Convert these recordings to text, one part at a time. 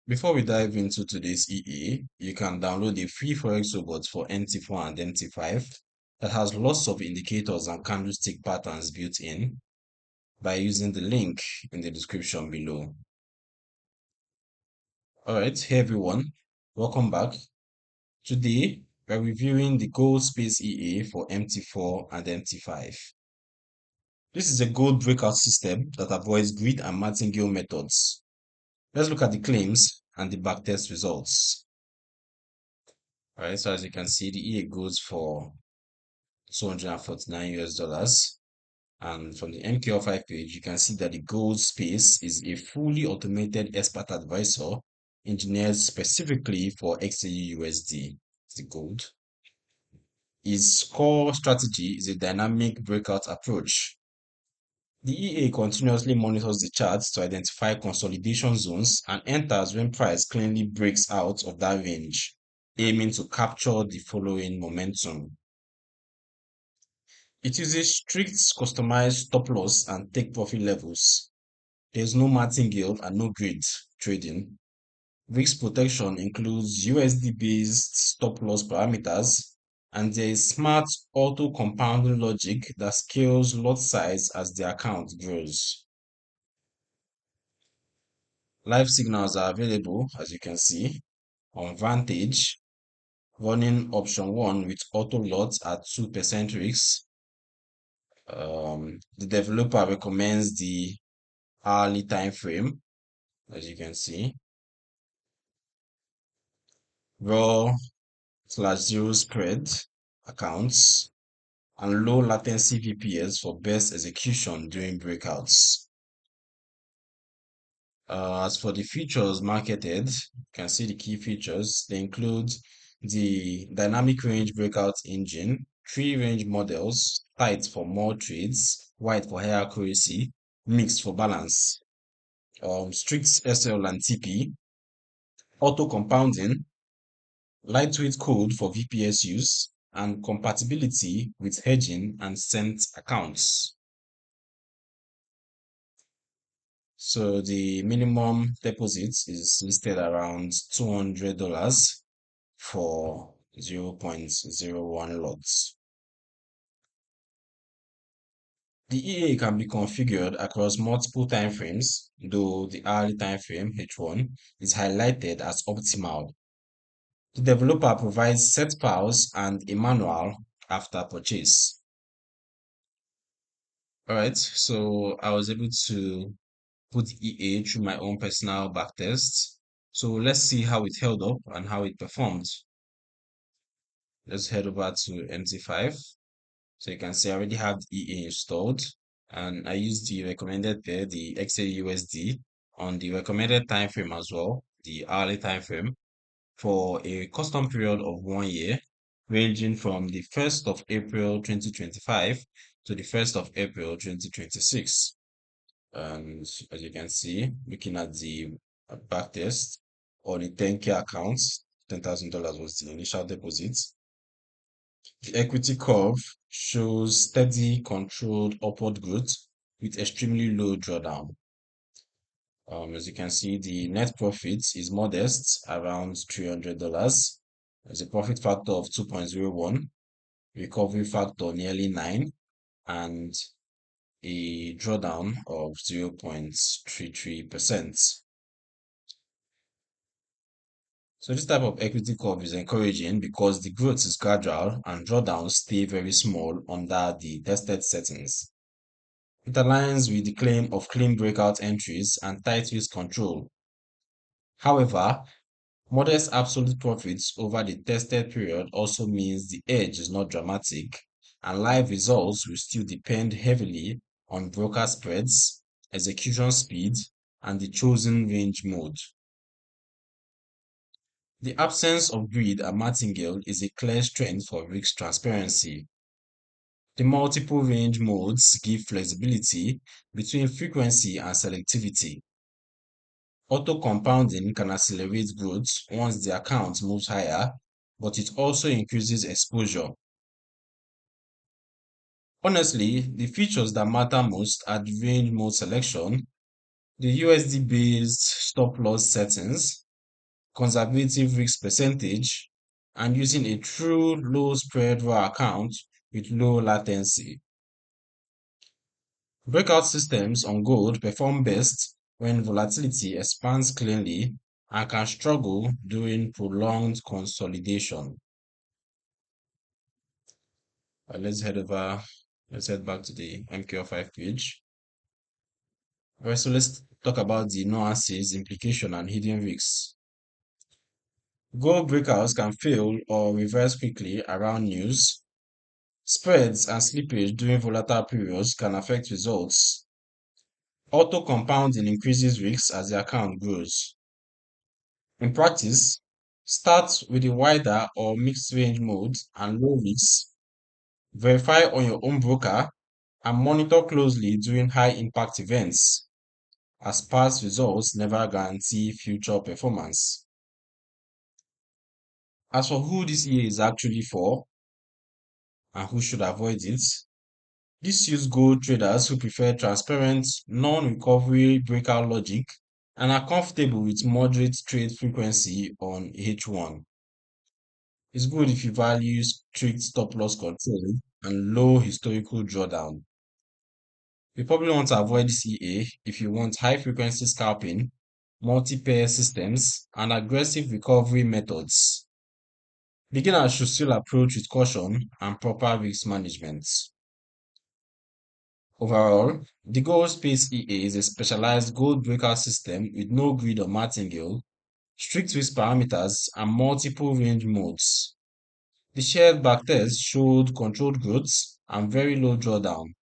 Before we dive into today's EA, you can download a free Forex robot for MT4 and MT5 that has lots of indicators and candlestick patterns built in by using the link in the description below. Alright, hey everyone, welcome back. Today, we're reviewing the gold space EA for MT4 and MT5. This is a gold breakout system that avoids grid and martingale methods. Let's look at the claims and the backtest results. Alright, so as you can see, the EA goes for 249 US dollars. And from the MT5 page, you can see that the gold space is a fully automated expert advisor engineered specifically for XAUUSD. It's the gold. Its core strategy is a dynamic breakout approach. The EA continuously monitors the charts to identify consolidation zones and enters when price cleanly breaks out of that range, aiming to capture the following momentum. It uses strict customized stop loss and take profit levels. There's no martingale and no grid trading. Risk protection includes USD-based stop loss parameters, and there is smart auto-compounding logic that scales lot size as the account grows. Live signals are available, as you can see, on Vantage, running option 1 with auto lots at 2% risk. The developer recommends the hourly time frame, as you can see. Raw/zero spread accounts and low latency VPS for best execution during breakouts. As for the features marketed, you can see the key features. They include the dynamic range breakout engine, 3 range models, tight for more trades, wide for higher accuracy, mixed for balance, strict SL and TP, auto compounding, lightweight code for VPS use, and compatibility with hedging and cent accounts. So the minimum deposit is listed around $200 for 0.01 lots. The EA can be configured across multiple timeframes, though the hourly timeframe H1 is highlighted as optimal. The developer provides set files and a manual after purchase. Alright, so I was able to put EA through my own personal backtest. So let's see how it held up and how it performed. Let's head over to MT5. So you can see I already have the EA installed, and I used the recommended pair, the XAUUSD, on the recommended time frame as well, the hourly time frame, for a custom period of 1 year, ranging from the 1st of April 2025 to the 1st of April 2026. And as you can see, looking at the backtest or the 10K accounts, $10,000 was the initial deposit. The equity curve shows steady, controlled upward growth with extremely low drawdown. As you can see, the net profit is modest, around $300. There's a profit factor of 2.01, recovery factor nearly 9, and a drawdown of 0.33%. So this type of equity curve is encouraging because the growth is gradual and drawdowns stay very small under the tested settings. It aligns with the claim of clean breakout entries and tight risk control. However, modest absolute profits over the tested period also means the edge is not dramatic, and live results will still depend heavily on broker spreads, execution speed, and the chosen range mode. The absence of grid and martingale is a clear strength for risk transparency. The multiple range modes give flexibility between frequency and selectivity. Auto compounding can accelerate growth once the account moves higher, but it also increases exposure. Honestly, the features that matter most are the range mode selection, the USD based stop loss settings, conservative risk percentage, and using a true low spread raw account with low latency. Breakout systems on gold perform best when volatility expands cleanly and can struggle during prolonged consolidation. Let's let's head back to the MT4 page. Alright, so let's talk about the nuances, implication, and hidden risks. Gold breakouts can fail or reverse quickly around news. Spreads and slippage during volatile periods can affect results. Auto compounding increases risks as the account grows. In practice, start with a wider or mixed range mode and low risk. Verify on your own broker and monitor closely during high impact events, as past results never guarantee future performance. As for who this EA is actually for and who should avoid it, this suits gold traders who prefer transparent, non-recovery breakout logic and are comfortable with moderate trade frequency on H1. It's good if you value strict stop loss control and low historical drawdown. You probably want to avoid this EA if you want high frequency scalping, multi-pair systems, and aggressive recovery methods. Beginners should still approach with caution and proper risk management. Overall, the gold space EA is a specialized gold breakout system with no grid or martingale, strict risk parameters, and multiple range modes. The shared backtest showed controlled growth and very low drawdown.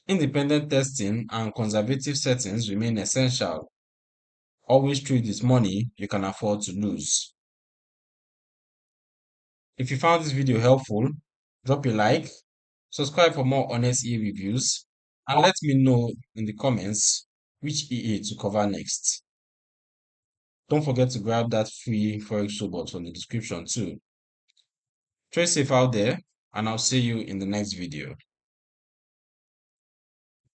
Independent testing and conservative settings remain essential. Always trade with money you can afford to lose. If you found this video helpful, drop a like, subscribe for more honest EA reviews, and let me know in the comments which EA to cover next. Don't forget to grab that free Forex robot from the description too. Trade safe out there, and I'll see you in the next video.